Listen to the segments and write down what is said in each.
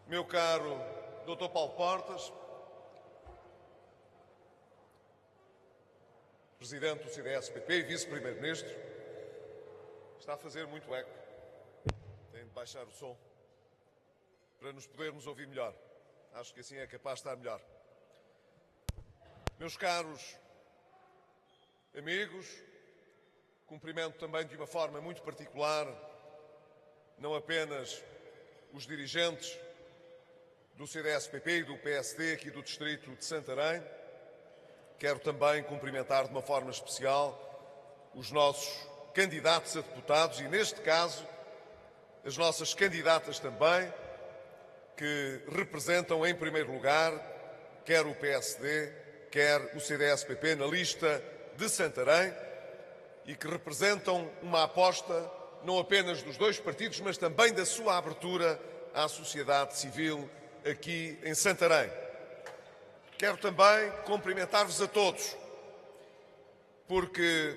Meu caro Dr. Paulo Portas, Presidente do CDS-PP e Vice-Primeiro-Ministro, está a fazer muito eco. Tem de baixar o som para nos podermos ouvir melhor. Acho que assim é capaz de estar melhor. Meus caros amigos, cumprimento também de uma forma muito particular não apenas os dirigentes do CDS-PP e do PSD aqui do distrito de Santarém. Quero também cumprimentar de uma forma especial os nossos candidatos a deputados e, neste caso, as nossas candidatas também, que representam em primeiro lugar quer o PSD, quer o CDS-PP na lista de Santarém e que representam uma aposta não apenas dos dois partidos, mas também da sua abertura à sociedade civil aqui em Santarém. Quero também cumprimentar-vos a todos, porque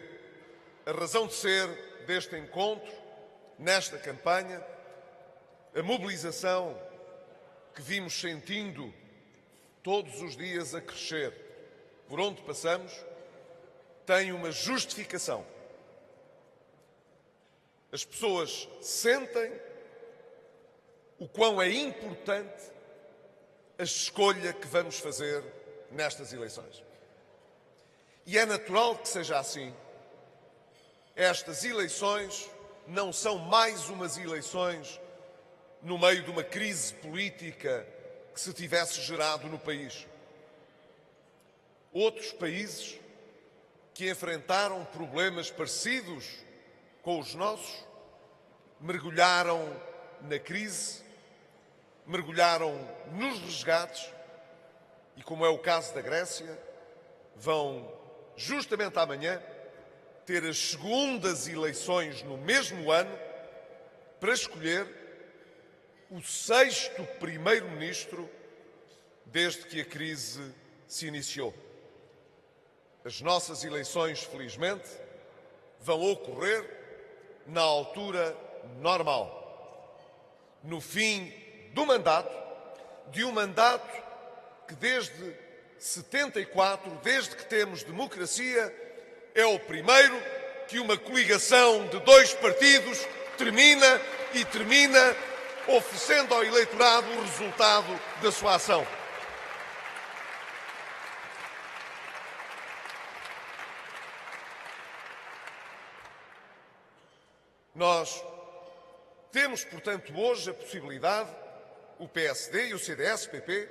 a razão de ser deste encontro, nesta campanha, a mobilização que vimos sentindo todos os dias a crescer por onde passamos, tem uma justificação. As pessoas sentem o quão é importante a escolha que vamos fazer nestas eleições. E é natural que seja assim. Estas eleições não são mais umas eleições no meio de uma crise política que se tivesse gerado no país. Outros países que enfrentaram problemas parecidos com os nossos mergulharam na crise, mergulharam nos resgates e, como é o caso da Grécia, vão justamente amanhã ter as segundas eleições no mesmo ano para escolher o 6º primeiro-ministro desde que a crise se iniciou. As nossas eleições, felizmente, vão ocorrer na altura normal, no fim do mandato, de um mandato que desde 74, desde que temos democracia, é o primeiro que uma coligação de dois partidos termina oferecendo ao eleitorado o resultado da sua ação. Nós temos, portanto, hoje a possibilidade, o PSD e o CDS-PP,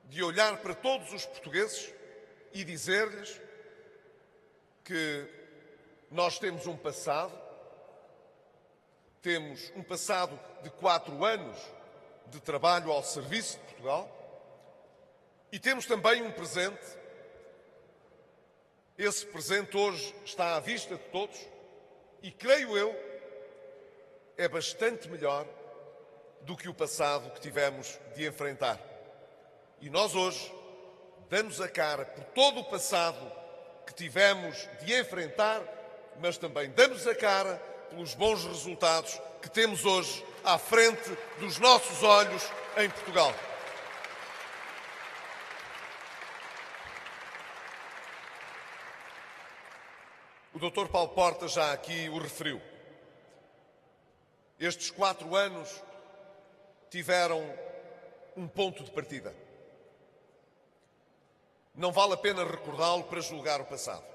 de olhar para todos os portugueses e dizer-lhes que nós temos um passado de 4 anos de trabalho ao serviço de Portugal e temos também um presente. Esse presente hoje está à vista de todos e, creio eu, é bastante melhor do que o passado que tivemos de enfrentar. E nós hoje damos a cara por todo o passado que tivemos de enfrentar, mas também damos a cara pelos bons resultados que temos hoje à frente dos nossos olhos em Portugal. O Dr. Paulo Portas já aqui o referiu. Estes 4 anos tiveram um ponto de partida. Não vale a pena recordá-lo para julgar o passado.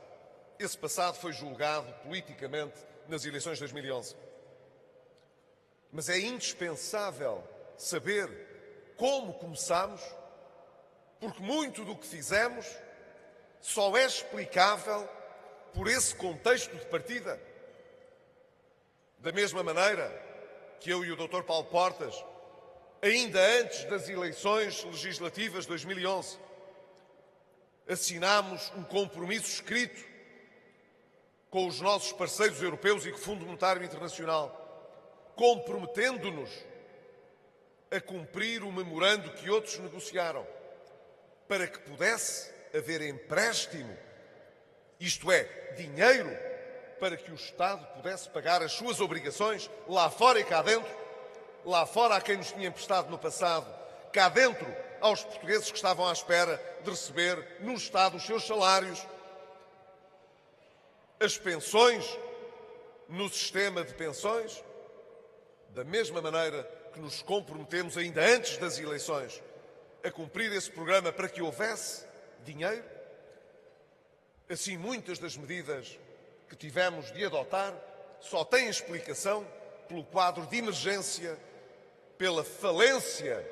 Esse passado foi julgado politicamente nas eleições de 2011. Mas é indispensável saber como começamos, porque muito do que fizemos só é explicável por esse contexto de partida. Da mesma maneira que eu e o Dr. Paulo Portas, ainda antes das eleições legislativas de 2011, assinámos um compromisso escrito com os nossos parceiros europeus e com o Fundo Monetário Internacional, comprometendo-nos a cumprir o memorando que outros negociaram, para que pudesse haver empréstimo, isto é, dinheiro, para que o Estado pudesse pagar as suas obrigações lá fora e cá dentro, lá fora a quem nos tinha emprestado no passado, cá dentro aos portugueses que estavam à espera de receber no Estado os seus salários, as pensões no sistema de pensões, da mesma maneira que nos comprometemos ainda antes das eleições a cumprir esse programa para que houvesse dinheiro. Assim, muitas das medidas que tivemos de adotar só têm explicação pelo quadro de emergência, pela falência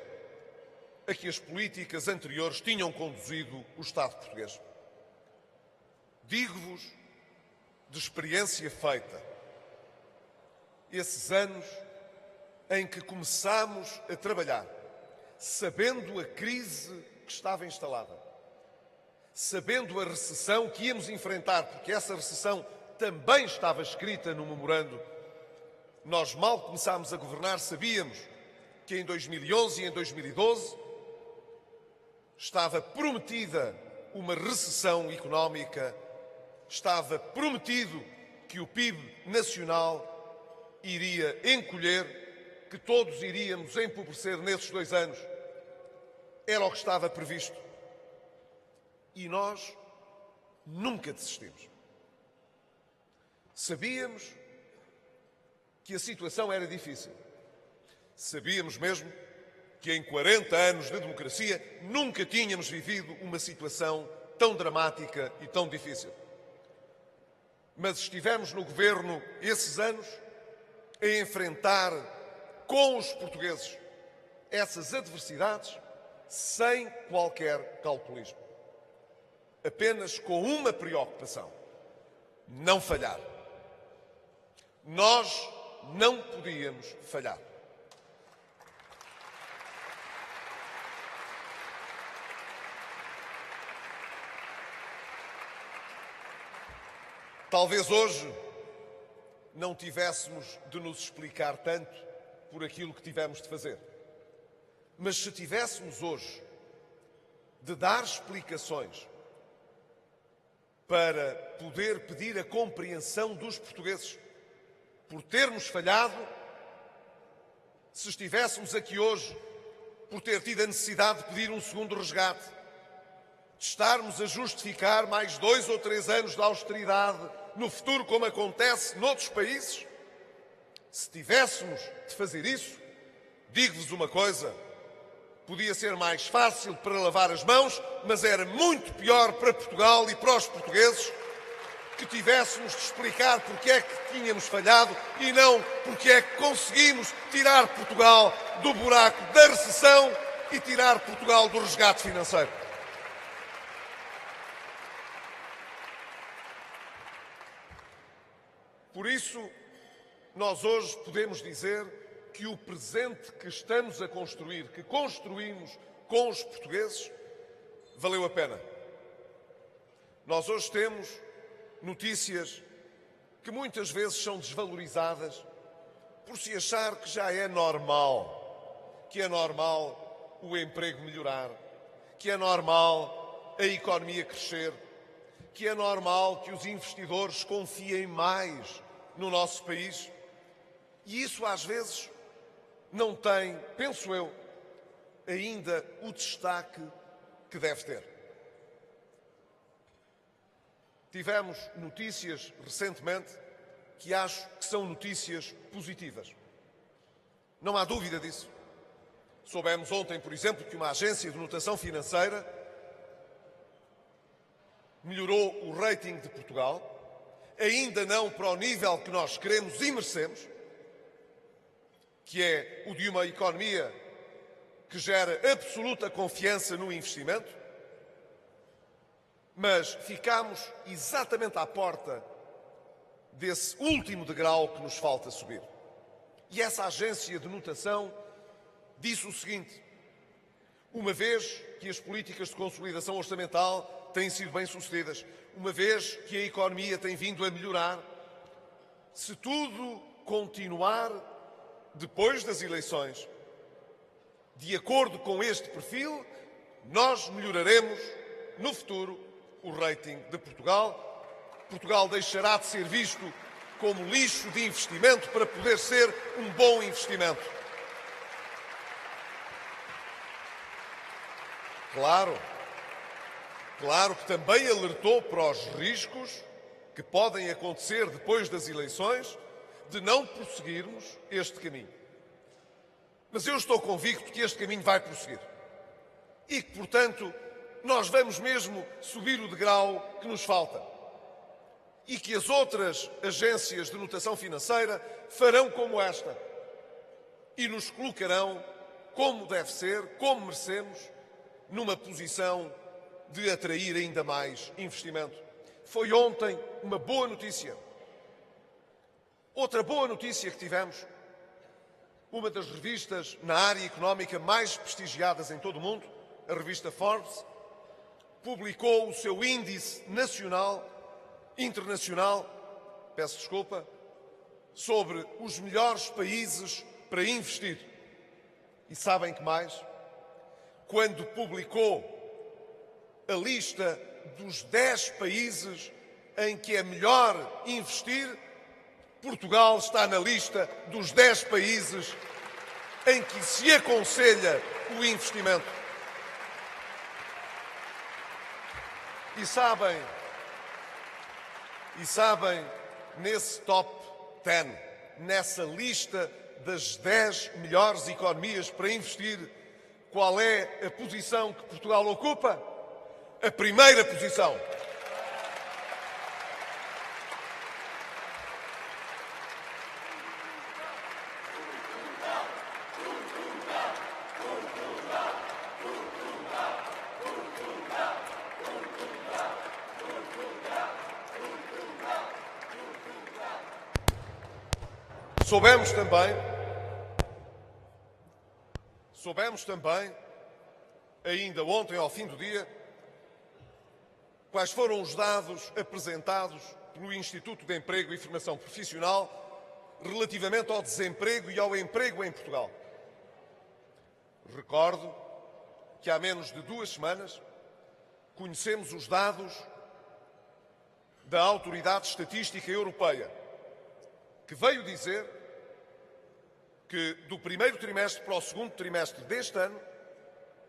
a que as políticas anteriores tinham conduzido o Estado português. Digo-vos, de experiência feita, esses anos em que começámos a trabalhar, sabendo a crise que estava instalada, sabendo a recessão que íamos enfrentar, porque essa recessão também estava escrita no memorando, nós mal começámos a governar, sabíamos que em 2011 e em 2012 estava prometida uma recessão económica, estava prometido que o PIB nacional iria encolher, que todos iríamos empobrecer nesses 2 anos. Era o que estava previsto. E nós nunca desistimos. Sabíamos que a situação era difícil. Sabíamos mesmo que em 40 anos de democracia nunca tínhamos vivido uma situação tão dramática e tão difícil. Mas estivemos no governo esses anos a enfrentar com os portugueses essas adversidades sem qualquer calculismo. Apenas com uma preocupação: não falhar. Nós não podíamos falhar. Talvez hoje não tivéssemos de nos explicar tanto por aquilo que tivemos de fazer. Mas se tivéssemos hoje de dar explicações para poder pedir a compreensão dos portugueses por termos falhado, se estivéssemos aqui hoje por ter tido a necessidade de pedir um segundo resgate, de estarmos a justificar mais 2 ou 3 anos de austeridade no futuro, como acontece noutros países, se tivéssemos de fazer isso, digo-vos uma coisa: podia ser mais fácil para lavar as mãos, mas era muito pior para Portugal e para os portugueses que tivéssemos de explicar porque é que tínhamos falhado e não porque é que conseguimos tirar Portugal do buraco da recessão e tirar Portugal do resgate financeiro. Por isso, nós hoje podemos dizer que o presente que estamos a construir, que construímos com os portugueses, valeu a pena. Nós hoje temos notícias que muitas vezes são desvalorizadas por se achar que já é normal, que é normal o emprego melhorar, que é normal a economia crescer, que é normal que os investidores confiem mais no nosso país. E isso às vezes não tem, penso eu, ainda o destaque que deve ter. Tivemos notícias recentemente que acho que são notícias positivas. Não há dúvida disso. Soubemos ontem, por exemplo, que uma agência de notação financeira melhorou o rating de Portugal, ainda não para o nível que nós queremos e merecemos, que é o de uma economia que gera absoluta confiança no investimento, mas ficamos exatamente à porta desse último degrau que nos falta subir. E essa agência de notação disse o seguinte: uma vez que as políticas de consolidação orçamental têm sido bem-sucedidas, uma vez que a economia tem vindo a melhorar, se tudo continuar depois das eleições de acordo com este perfil, nós melhoraremos no futuro o rating de Portugal. Portugal deixará de ser visto como lixo de investimento para poder ser um bom investimento. Claro que também alertou para os riscos que podem acontecer depois das eleições de não prosseguirmos este caminho. Mas eu estou convicto que este caminho vai prosseguir e que, portanto, nós vamos mesmo subir o degrau que nos falta e que as outras agências de notação financeira farão como esta e nos colocarão, como deve ser, como merecemos, numa posição de atrair ainda mais investimento. Foi ontem uma boa notícia. Outra boa notícia que tivemos, uma das revistas na área económica mais prestigiadas em todo o mundo, a revista Forbes, publicou o seu índice internacional, sobre os melhores países para investir. E sabem que mais? Quando publicou a lista dos 10 países em que é melhor investir, Portugal está na lista dos 10 países em que se aconselha o investimento. E sabem, nesse top 10, nessa lista das 10 melhores economias para investir, qual é a posição que Portugal ocupa? A primeira posição. Soubemos também, ainda ontem ao fim do dia, quais foram os dados apresentados pelo Instituto de Emprego e Formação Profissional relativamente ao desemprego e ao emprego em Portugal. Recordo que há menos de 2 semanas conhecemos os dados da Autoridade Estatística Europeia, que veio dizer que do primeiro trimestre para o segundo trimestre deste ano,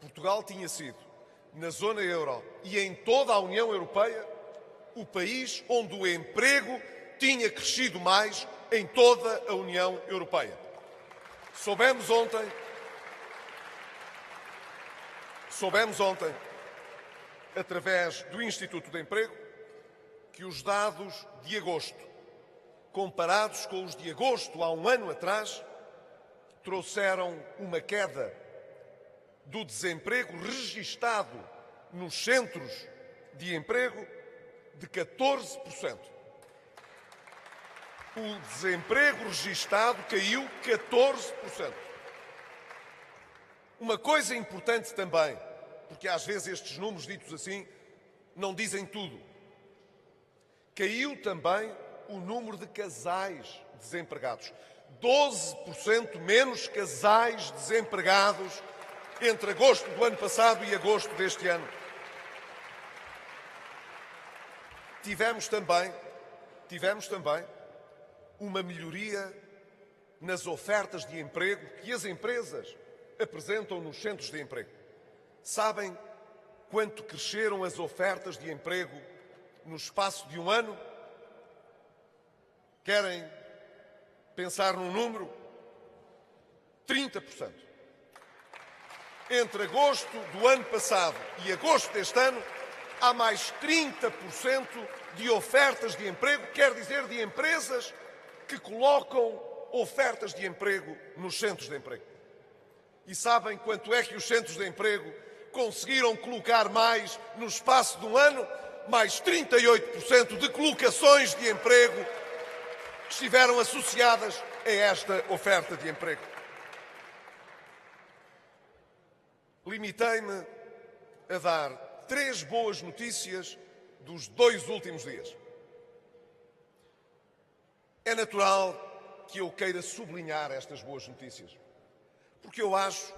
Portugal tinha sido, na zona euro e em toda a União Europeia, o país onde o emprego tinha crescido mais em toda a União Europeia. Soubemos ontem, através do Instituto de Emprego, que os dados de agosto, comparados com os de agosto há um ano atrás, trouxeram uma queda do desemprego registado nos centros de emprego de 14%. O desemprego registado caiu 14%. Uma coisa importante também, porque às vezes estes números ditos assim não dizem tudo. Caiu também o número de casais desempregados. 12% menos casais desempregados entre agosto do ano passado e agosto deste ano. Tivemos também uma melhoria nas ofertas de emprego que as empresas apresentam nos centros de emprego. Sabem quanto cresceram as ofertas de emprego no espaço de um ano? Querem pensar num número? 30%. Entre agosto do ano passado e agosto deste ano, há mais 30% de ofertas de emprego, quer dizer, de empresas que colocam ofertas de emprego nos centros de emprego. E sabem quanto é que os centros de emprego conseguiram colocar mais no espaço de um ano? Mais 38% de colocações de emprego que estiveram associadas a esta oferta de emprego. Limitei-me a dar 3 boas notícias dos 2 últimos dias. É natural que eu queira sublinhar estas boas notícias, porque eu acho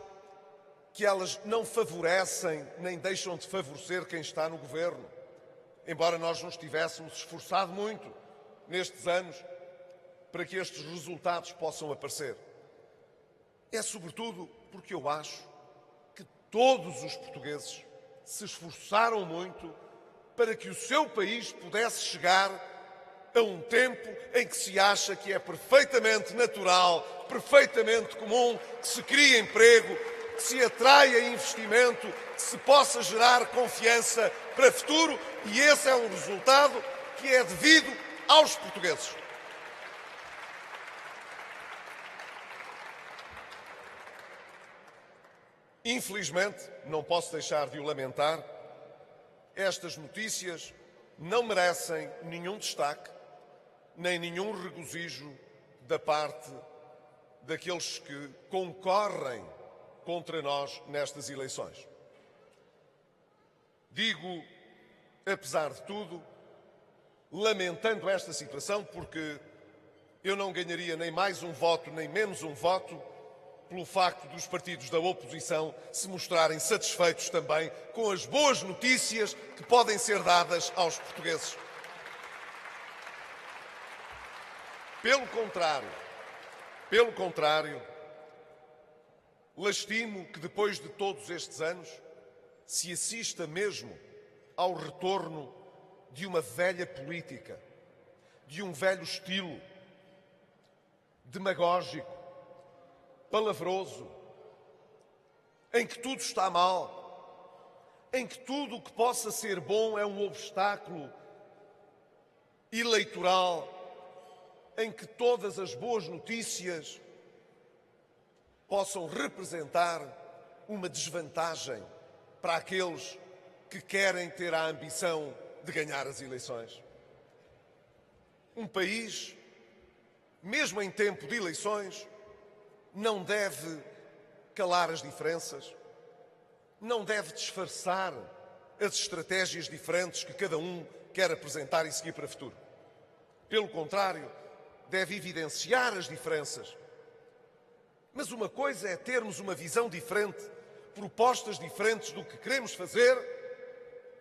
que elas não favorecem nem deixam de favorecer quem está no governo, embora nós nos tivéssemos esforçado muito nestes anos para que estes resultados possam aparecer. É sobretudo porque eu acho que todos os portugueses se esforçaram muito para que o seu país pudesse chegar a um tempo em que se acha que é perfeitamente natural, perfeitamente comum, que se crie emprego, que se atraia investimento, que se possa gerar confiança para o futuro, e esse é um resultado que é devido aos portugueses. Infelizmente, não posso deixar de o lamentar, estas notícias não merecem nenhum destaque, nem nenhum regozijo da parte daqueles que concorrem contra nós nestas eleições. Digo, apesar de tudo, lamentando esta situação, porque eu não ganharia nem mais um voto, nem menos um voto, pelo facto dos partidos da oposição se mostrarem satisfeitos também com as boas notícias que podem ser dadas aos portugueses. Pelo contrário, lastimo que depois de todos estes anos se assista mesmo ao retorno de uma velha política, de um velho estilo demagógico, palavroso, em que tudo está mal, em que tudo o que possa ser bom é um obstáculo eleitoral, em que todas as boas notícias possam representar uma desvantagem para aqueles que querem ter a ambição de ganhar as eleições. Um país, mesmo em tempo de eleições, não deve calar as diferenças, não deve disfarçar as estratégias diferentes que cada um quer apresentar e seguir para o futuro. Pelo contrário, deve evidenciar as diferenças. Mas uma coisa é termos uma visão diferente, propostas diferentes do que queremos fazer,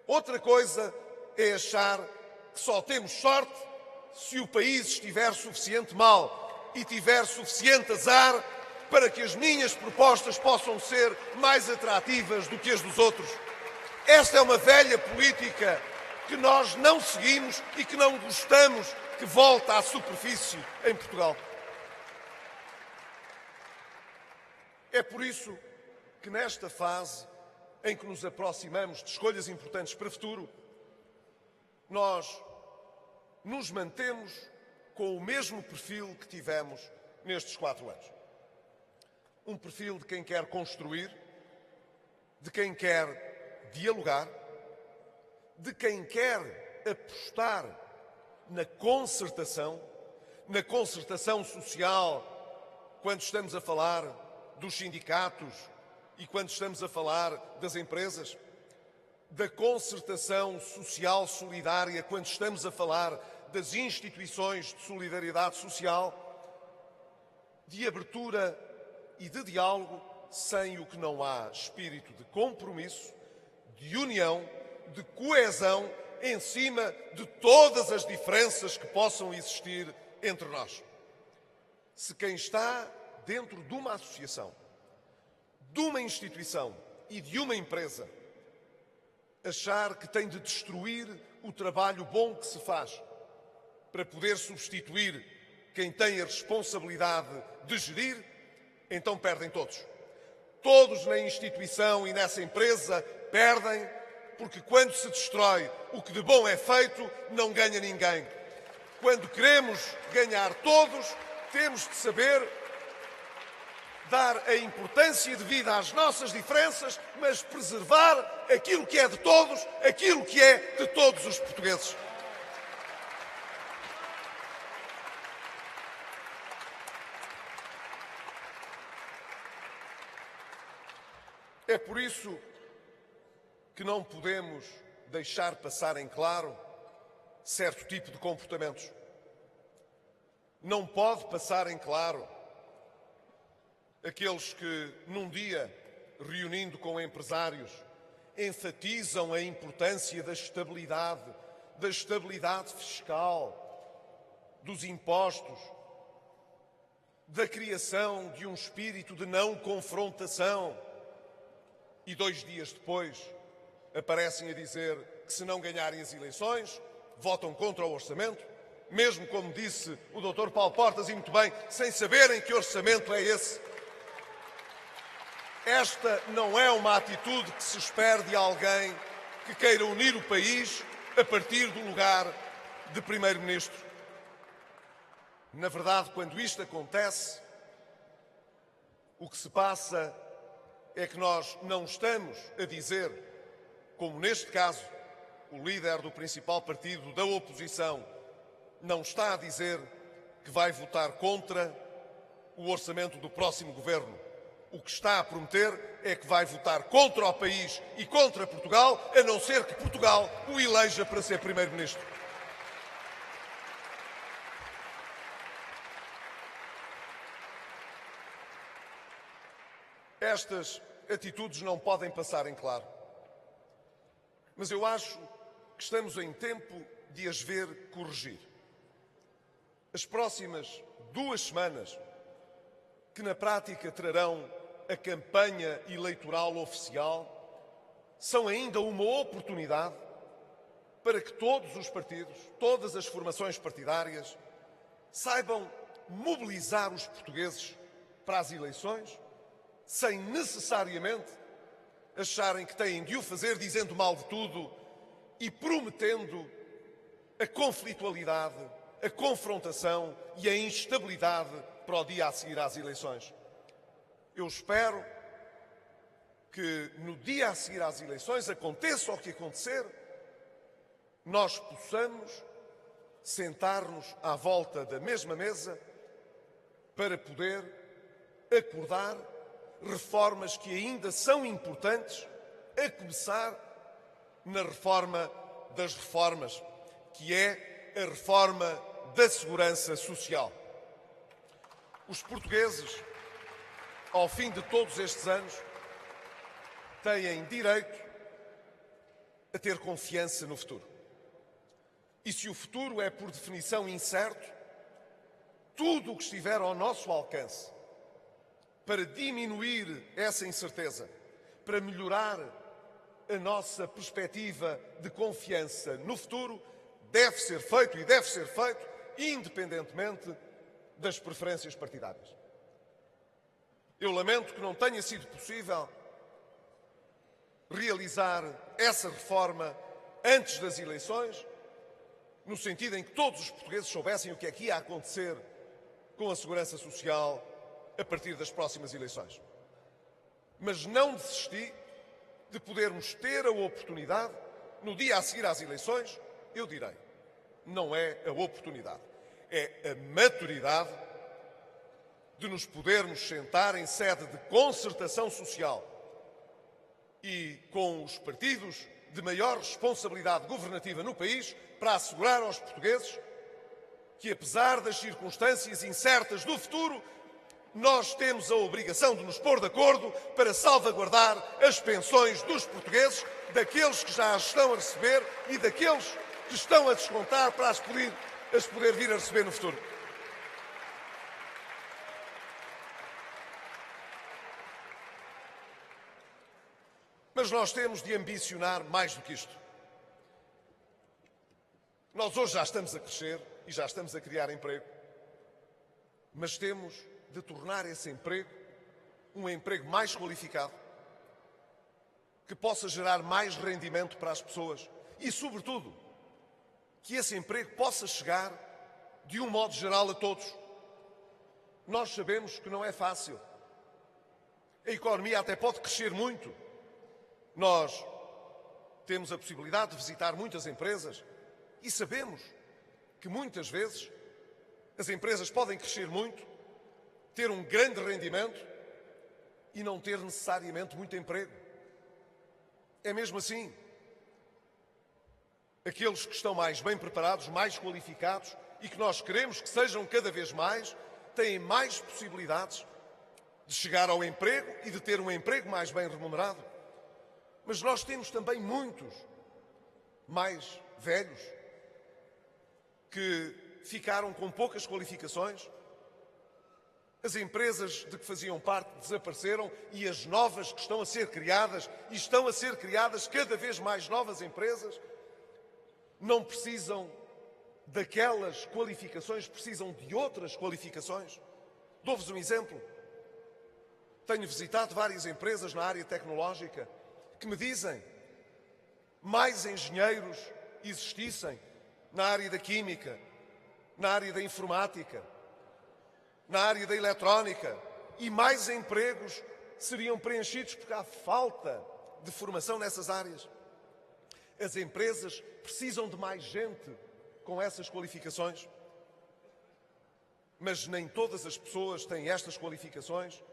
outra coisa é achar que só temos sorte se o país estiver suficiente mal e tiver suficiente azar para que as minhas propostas possam ser mais atrativas do que as dos outros. Esta é uma velha política que nós não seguimos e que não gostamos que volte à superfície em Portugal. É por isso que nesta fase em que nos aproximamos de escolhas importantes para o futuro, nós nos mantemos com o mesmo perfil que tivemos nestes 4 anos. Um perfil de quem quer construir, de quem quer dialogar, de quem quer apostar na concertação social, quando estamos a falar dos sindicatos e quando estamos a falar das empresas, da concertação social solidária, quando estamos a falar das instituições de solidariedade social, de abertura e de diálogo, sem o que não há espírito de compromisso, de união, de coesão, em cima de todas as diferenças que possam existir entre nós. Se quem está dentro de uma associação, de uma instituição e de uma empresa achar que tem de destruir o trabalho bom que se faz para poder substituir quem tem a responsabilidade de gerir, então perdem todos. Todos na instituição e nessa empresa perdem, porque quando se destrói o que de bom é feito, não ganha ninguém. Quando queremos ganhar todos, temos de saber dar a importância devida às nossas diferenças, mas preservar aquilo que é de todos, aquilo que é de todos os portugueses. É por isso que não podemos deixar passar em claro certo tipo de comportamentos. Não pode passar em claro aqueles que, num dia, reunindo com empresários, enfatizam a importância da estabilidade fiscal, dos impostos, da criação de um espírito de não confrontação e 2 dias depois aparecem a dizer que se não ganharem as eleições, votam contra o orçamento, mesmo como disse o Dr. Paulo Portas, e muito bem, sem saberem que orçamento é esse. Esta não é uma atitude que se espera de alguém que queira unir o país a partir do lugar de Primeiro-Ministro. Na verdade, quando isto acontece, o que se passa é que nós não estamos a dizer, como neste caso o líder do principal partido da oposição não está a dizer que vai votar contra o orçamento do próximo governo. O que está a prometer é que vai votar contra o país e contra Portugal, a não ser que Portugal o eleja para ser Primeiro-Ministro. Estas atitudes não podem passar em claro. Mas eu acho que estamos em tempo de as ver corrigir. As próximas 2 semanas, que na prática trarão a campanha eleitoral oficial, são ainda uma oportunidade para que todos os partidos, todas as formações partidárias, saibam mobilizar os portugueses para as eleições, sem necessariamente acharem que têm de o fazer dizendo mal de tudo e prometendo a conflitualidade, a confrontação e a instabilidade para o dia a seguir às eleições. Eu espero que no dia a seguir às eleições, aconteça o que acontecer, nós possamos sentar-nos à volta da mesma mesa para poder acordar reformas que ainda são importantes, a começar na reforma das reformas, que é a reforma da segurança social. Os portugueses, ao fim de todos estes anos, têm direito a ter confiança no futuro. E se o futuro é, por definição, incerto, tudo o que estiver ao nosso alcance para diminuir essa incerteza, para melhorar a nossa perspectiva de confiança no futuro, deve ser feito e deve ser feito independentemente das preferências partidárias. Eu lamento que não tenha sido possível realizar essa reforma antes das eleições, no sentido em que todos os portugueses soubessem o que é que ia acontecer com a segurança social a partir das próximas eleições. Mas não desisti de podermos ter a oportunidade, no dia a seguir às eleições, eu direi, não é a oportunidade, é a maturidade de nos podermos sentar em sede de concertação social e com os partidos de maior responsabilidade governativa no país para assegurar aos portugueses que, apesar das circunstâncias incertas do futuro, nós temos a obrigação de nos pôr de acordo para salvaguardar as pensões dos portugueses, daqueles que já as estão a receber e daqueles que estão a descontar para as poder vir a receber no futuro. Mas nós temos de ambicionar mais do que isto. Nós hoje já estamos a crescer e já estamos a criar emprego, mas temos de tornar esse emprego um emprego mais qualificado, que possa gerar mais rendimento para as pessoas e, sobretudo, que esse emprego possa chegar, de um modo geral, a todos. Nós sabemos que não é fácil. A economia até pode crescer muito. Nós temos a possibilidade de visitar muitas empresas e sabemos que muitas vezes as empresas podem crescer muito, ter um grande rendimento e não ter necessariamente muito emprego. É mesmo assim. Aqueles que estão mais bem preparados, mais qualificados e que nós queremos que sejam cada vez mais, têm mais possibilidades de chegar ao emprego e de ter um emprego mais bem remunerado. Mas nós temos também muitos mais velhos que ficaram com poucas qualificações As empresas de que faziam parte desapareceram e as novas que estão a ser criadas, e estão a ser criadas cada vez mais novas empresas, não precisam daquelas qualificações, precisam de outras qualificações. Dou-vos um exemplo. Tenho visitado várias empresas na área tecnológica que me dizem mais engenheiros existissem na área da química, na área da informática, na área da eletrónica, e mais empregos seriam preenchidos porque há falta de formação nessas áreas. As empresas precisam de mais gente com essas qualificações, mas nem todas as pessoas têm estas qualificações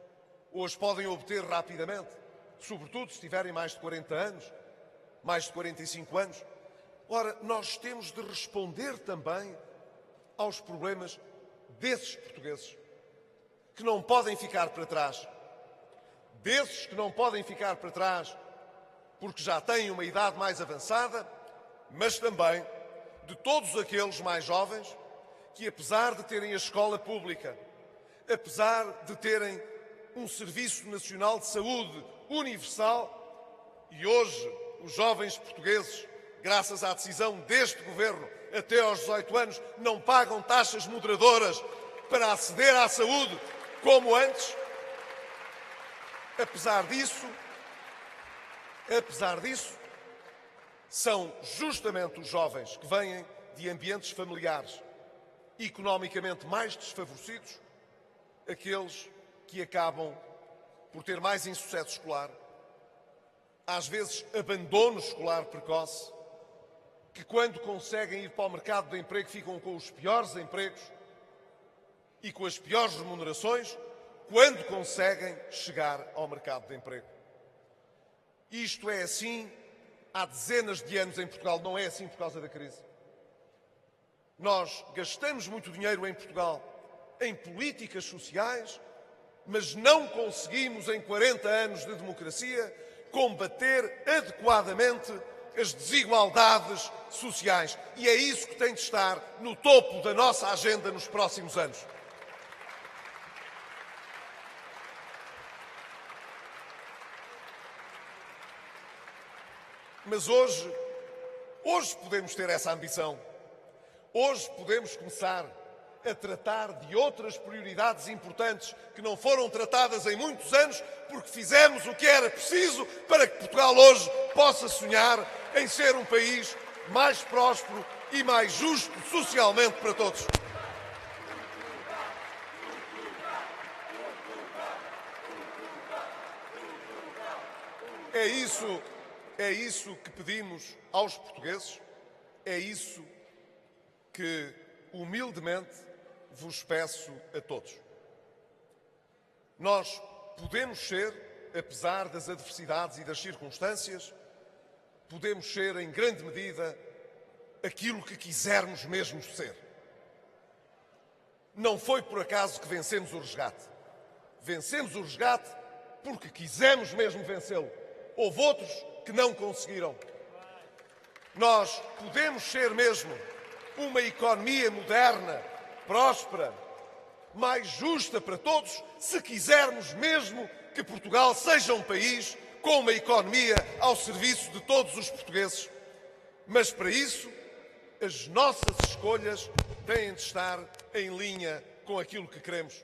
ou as podem obter rapidamente, sobretudo se tiverem mais de 40 anos, mais de 45 anos. Ora, nós temos de responder também aos problemas desses portugueses que não podem ficar para trás. Desses que não podem ficar para trás porque já têm uma idade mais avançada, mas também de todos aqueles mais jovens que, apesar de terem a escola pública, apesar de terem um Serviço Nacional de Saúde universal, e hoje os jovens portugueses, graças à decisão deste Governo, até aos 18 anos, não pagam taxas moderadoras para aceder à saúde como antes. Apesar disso, são justamente os jovens que vêm de ambientes familiares economicamente mais desfavorecidos aqueles que acabam por ter mais insucesso escolar, às vezes abandono escolar precoce, que quando conseguem ir para o mercado de emprego ficam com os piores empregos e com as piores remunerações quando conseguem chegar ao mercado de emprego. Isto é assim há dezenas de anos em Portugal, não é assim por causa da crise. Nós gastamos muito dinheiro em Portugal em políticas sociais, mas não conseguimos, em 40 anos de democracia, combater adequadamente as desigualdades sociais. E é isso que tem de estar no topo da nossa agenda nos próximos anos. Mas hoje podemos ter essa ambição. Hoje podemos começar a tratar de outras prioridades importantes que não foram tratadas em muitos anos, porque fizemos o que era preciso para que Portugal hoje possa sonhar em ser um país mais próspero e mais justo socialmente para todos. É isso que pedimos aos portugueses, é isso que humildemente vos peço a todos. Nós podemos ser, apesar das adversidades e das circunstâncias, podemos ser em grande medida aquilo que quisermos mesmo ser. Não foi por acaso que vencemos o resgate. Vencemos o resgate porque quisemos mesmo vencê-lo. Houve outros que não conseguiram. Nós podemos ser mesmo uma economia moderna, próspera, mais justa para todos, se quisermos mesmo que Portugal seja um país com uma economia ao serviço de todos os portugueses. Mas para isso, as nossas escolhas têm de estar em linha com aquilo que queremos.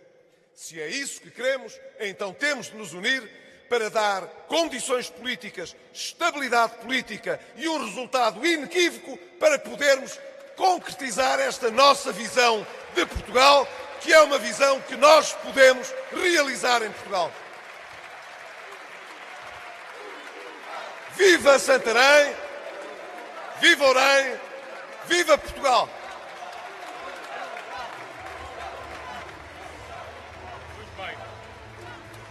Se é isso que queremos, então temos de nos unir para dar condições políticas, estabilidade política e um resultado inequívoco para podermos concretizar esta nossa visão de Portugal, que é uma visão que nós podemos realizar em Portugal. Viva Santarém, viva Orem, viva Portugal!